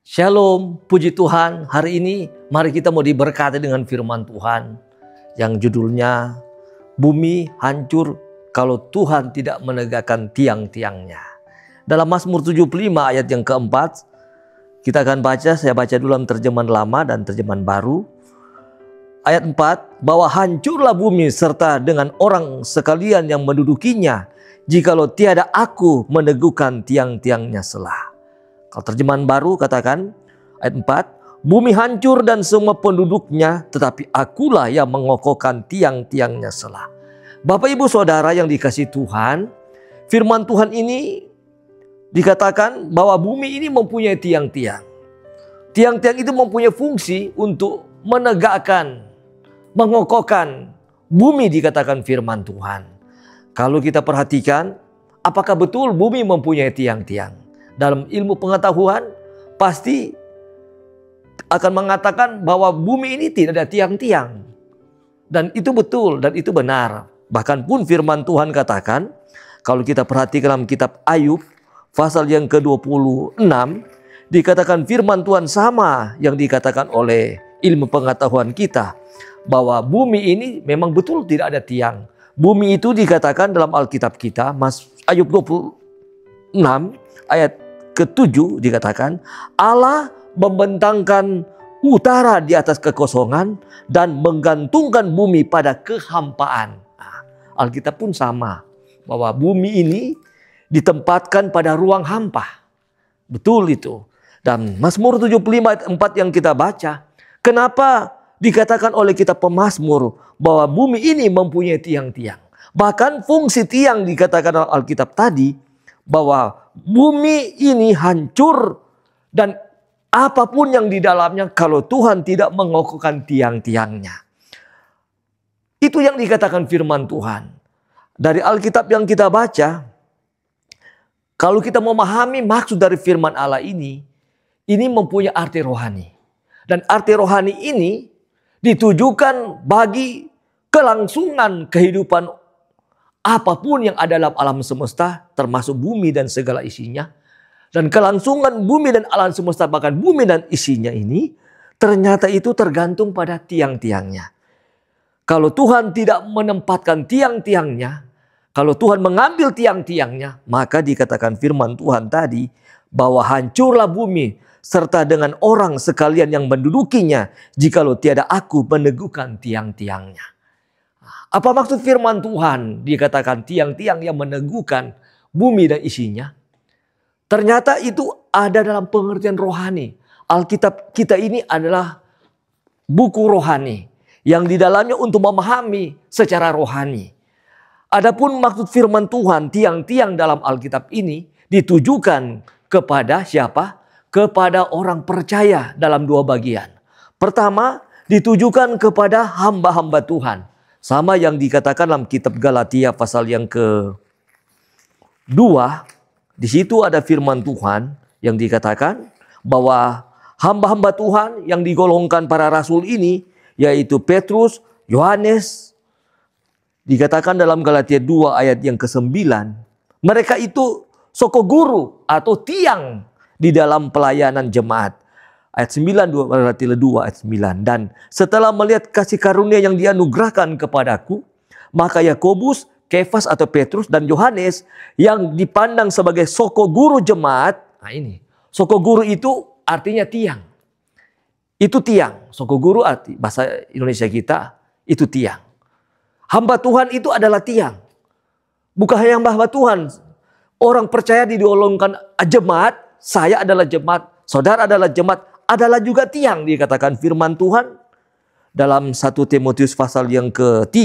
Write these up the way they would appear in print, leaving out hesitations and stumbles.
Shalom, puji Tuhan. Hari ini mari kita mau diberkati dengan firman Tuhan yang judulnya Bumi hancur kalau Tuhan tidak menegakkan tiang-tiangnya. Dalam Mazmur 75 ayat yang keempat, kita akan baca, saya baca dulu dalam terjemahan lama dan terjemahan baru. Ayat 4, bahwa hancurlah bumi serta dengan orang sekalian yang mendudukinya, jikalau tiada aku meneguhkan tiang-tiangnya selah. Kalau terjemahan baru katakan ayat 4, bumi hancur dan semua penduduknya, tetapi akulah yang mengokohkan tiang-tiangnya selah. Bapak ibu saudara yang dikasihi Tuhan, firman Tuhan ini dikatakan bahwa bumi ini mempunyai tiang-tiang. Tiang-tiang itu mempunyai fungsi untuk menegakkan, mengokohkan bumi, dikatakan firman Tuhan. Kalau kita perhatikan, apakah betul bumi mempunyai tiang-tiang? Dalam ilmu pengetahuan pasti akan mengatakan bahwa bumi ini tidak ada tiang-tiang. Dan itu betul dan itu benar. Bahkan pun firman Tuhan katakan, kalau kita perhatikan dalam kitab Ayub pasal yang ke-26, dikatakan firman Tuhan sama yang dikatakan oleh ilmu pengetahuan kita, bahwa bumi ini memang betul tidak ada tiang. Bumi itu dikatakan dalam Alkitab kita, Ayub 26 ayat ke-7 dikatakan, Allah membentangkan utara di atas kekosongan dan menggantungkan bumi pada kehampaan. Nah, Alkitab pun sama, bahwa bumi ini ditempatkan pada ruang hampa. Betul itu. Dan Mazmur 75 ayat 4 yang kita baca, kenapa dikatakan oleh kitab pemazmur bahwa bumi ini mempunyai tiang-tiang. Bahkan fungsi tiang dikatakan dalam Alkitab tadi, bahwa bumi ini hancur dan apapun yang di dalamnya kalau Tuhan tidak mengokohkan tiang-tiangnya. Itu yang dikatakan firman Tuhan. Dari Alkitab yang kita baca, kalau kita memahami maksud dari firman Allah ini mempunyai arti rohani. Dan arti rohani ini ditujukan bagi kelangsungan kehidupan apapun yang ada dalam alam semesta, termasuk bumi dan segala isinya. Dan kelangsungan bumi dan alam semesta, bahkan bumi dan isinya ini, ternyata itu tergantung pada tiang-tiangnya. Kalau Tuhan tidak menempatkan tiang-tiangnya, kalau Tuhan mengambil tiang-tiangnya, maka dikatakan firman Tuhan tadi, bahwa hancurlah bumi serta dengan orang sekalian yang mendudukinya, jikalau tiada aku meneguhkan tiang-tiangnya. Apa maksud firman Tuhan dikatakan tiang-tiang yang meneguhkan bumi dan isinya? Ternyata itu ada dalam pengertian rohani. Alkitab kita ini adalah buku rohani yang di dalamnya untuk memahami secara rohani. Adapun maksud firman Tuhan, tiang-tiang dalam Alkitab ini ditujukan kepada siapa? Kepada orang percaya dalam dua bagian. Pertama, ditujukan kepada hamba-hamba Tuhan. Sama yang dikatakan dalam kitab Galatia pasal yang ke-2. Di situ ada firman Tuhan yang dikatakan bahwa hamba-hamba Tuhan yang digolongkan para rasul ini, yaitu Petrus, Yohanes, dikatakan dalam Galatia 2 ayat yang ke-9. Mereka itu sokoguru atau tiang di dalam pelayanan jemaat. Ayat 9, Galatia 2 ayat 9. Dan setelah melihat kasih karunia yang dianugerahkan kepadaku, maka Yakobus, Kefas atau Petrus dan Yohanes yang dipandang sebagai sokoguru jemaat. Nah ini, sokoguru itu artinya tiang. Itu tiang. Sokoguru arti bahasa Indonesia kita itu tiang. Hamba Tuhan itu adalah tiang. Bukan hanya hamba Tuhan. Orang percaya digolongkan jemaat, saya adalah jemaat, saudara adalah jemaat, adalah juga tiang, dikatakan firman Tuhan dalam 1 Timotius pasal yang ke-3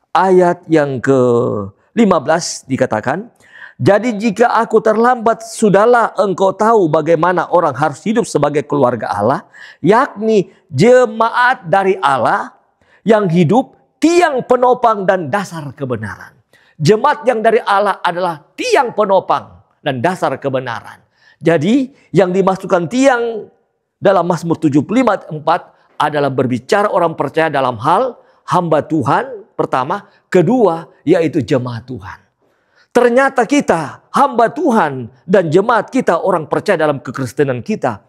ayat yang ke-15 dikatakan, jadi jika aku terlambat, sudahlah engkau tahu bagaimana orang harus hidup sebagai keluarga Allah, yakni jemaat dari Allah yang hidup, tiang penopang dan dasar kebenaran. Jemaat yang dari Allah adalah tiang penopang dan dasar kebenaran. Jadi yang dimasukkan tiang dalam Mazmur 75 ayat 4 adalah berbicara orang percaya dalam hal hamba Tuhan pertama, kedua yaitu jemaat Tuhan. Ternyata kita hamba Tuhan dan jemaat kita orang percaya dalam kekristenan kita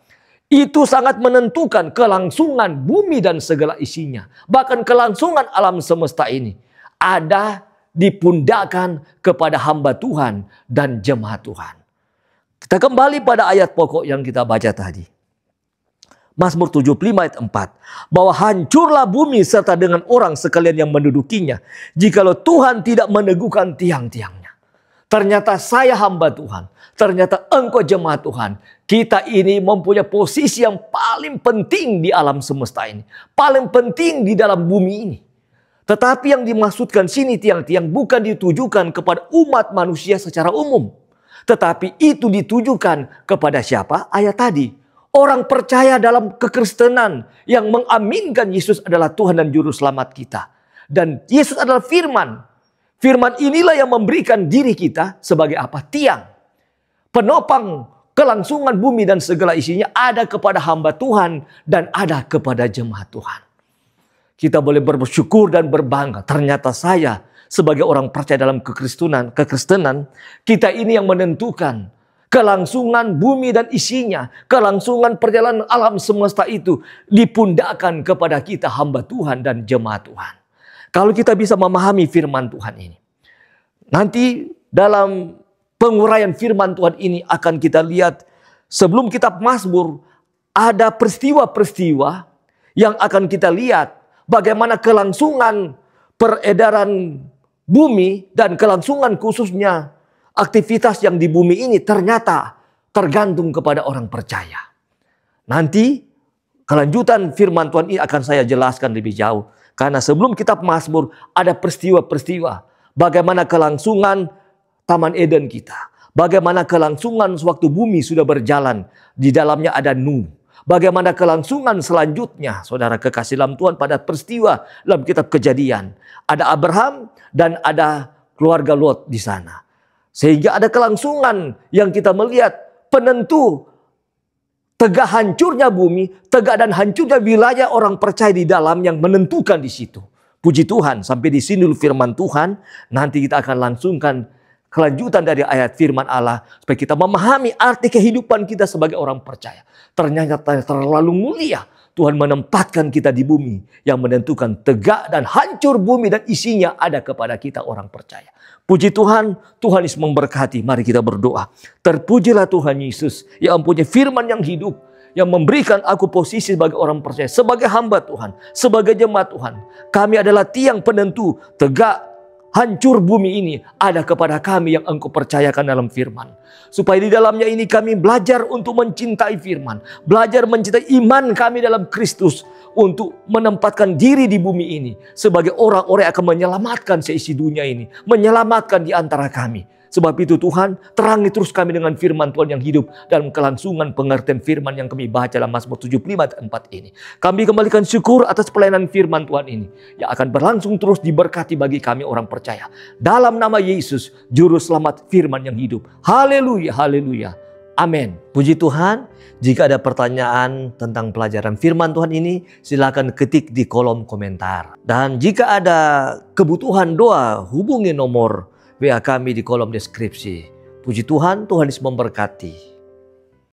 Itu sangat menentukan kelangsungan bumi dan segala isinya. Bahkan kelangsungan alam semesta ini ada dipundakkan kepada hamba Tuhan dan jemaat Tuhan. Kita kembali pada ayat pokok yang kita baca tadi. Mazmur 75 ayat 4. Bahwa hancurlah bumi serta dengan orang sekalian yang mendudukinya, jikalau Tuhan tidak meneguhkan tiang-tiangnya. Ternyata saya hamba Tuhan. Ternyata engkau jemaat Tuhan. Kita ini mempunyai posisi yang paling penting di alam semesta ini. Paling penting di dalam bumi ini. Tetapi yang dimaksudkan sini tiang-tiang bukan ditujukan kepada umat manusia secara umum. Tetapi itu ditujukan kepada siapa? Ayat tadi. Orang percaya dalam kekristenan yang mengaminkan Yesus adalah Tuhan dan Juru Selamat kita. Dan Yesus adalah firman. Firman inilah yang memberikan diri kita sebagai apa? Tiang. Penopang kelangsungan bumi dan segala isinya ada kepada hamba Tuhan dan ada kepada jemaat Tuhan. Kita boleh bersyukur dan berbangga. Ternyata saya sebagai orang percaya dalam kekristenan, kita ini yang menentukan kelangsungan bumi dan isinya, kelangsungan perjalanan alam semesta itu dipundakkan kepada kita hamba Tuhan dan jemaat Tuhan. Kalau kita bisa memahami firman Tuhan ini. Nanti dalam penguraian firman Tuhan ini akan kita lihat sebelum kitab Mazmur ada peristiwa-peristiwa yang akan kita lihat bagaimana kelangsungan peredaran bumi dan kelangsungan khususnya aktivitas yang di bumi ini ternyata tergantung kepada orang percaya. Nanti kelanjutan firman Tuhan ini akan saya jelaskan lebih jauh. Karena sebelum kitab Mazmur ada peristiwa-peristiwa. Bagaimana kelangsungan Taman Eden kita. Bagaimana kelangsungan sewaktu bumi sudah berjalan. Di dalamnya ada Nuh. Bagaimana kelangsungan selanjutnya, saudara kekasih dalam Tuhan, pada peristiwa dalam kitab Kejadian. Ada Abraham dan ada keluarga Lot di sana. Sehingga ada kelangsungan yang kita melihat penentu tegak hancurnya bumi, tegak dan hancurnya wilayah orang percaya di dalam yang menentukan di situ. Puji Tuhan, sampai di sini firman Tuhan. Nanti kita akan langsungkan kelanjutan dari ayat firman Allah supaya kita memahami arti kehidupan kita sebagai orang percaya. Ternyata terlalu mulia Tuhan menempatkan kita di bumi yang menentukan tegak dan hancur bumi dan isinya ada kepada kita orang percaya. Puji Tuhan, Tuhan Yesus memberkati. Mari kita berdoa. Terpujilah Tuhan Yesus yang mempunyai firman yang hidup, yang memberikan aku posisi sebagai orang percaya, sebagai hamba Tuhan, sebagai jemaat Tuhan. Kami adalah tiang penentu tegak hancur bumi ini ada kepada kami yang Engkau percayakan dalam firman. Supaya di dalamnya ini kami belajar untuk mencintai firman. Belajar mencintai iman kami dalam Kristus. Untuk menempatkan diri di bumi ini. Sebagai orang-orang yang akan menyelamatkan seisi dunia ini. Menyelamatkan di antara kami. Sebab itu Tuhan, terangi terus kami dengan firman Tuhan yang hidup. Dalam kelangsungan pengertian firman yang kami baca dalam Mazmur 75 ayat 4 ini. Kami kembalikan syukur atas pelayanan firman Tuhan ini. Yang akan berlangsung terus diberkati bagi kami orang percaya. Dalam nama Yesus, Juru Selamat firman yang hidup. Haleluya, haleluya. Amin. Puji Tuhan. Jika ada pertanyaan tentang pelajaran firman Tuhan ini, silakan ketik di kolom komentar. Dan jika ada kebutuhan doa, hubungi nomor WA kami di kolom deskripsi. Puji Tuhan, Tuhan Yesus memberkati.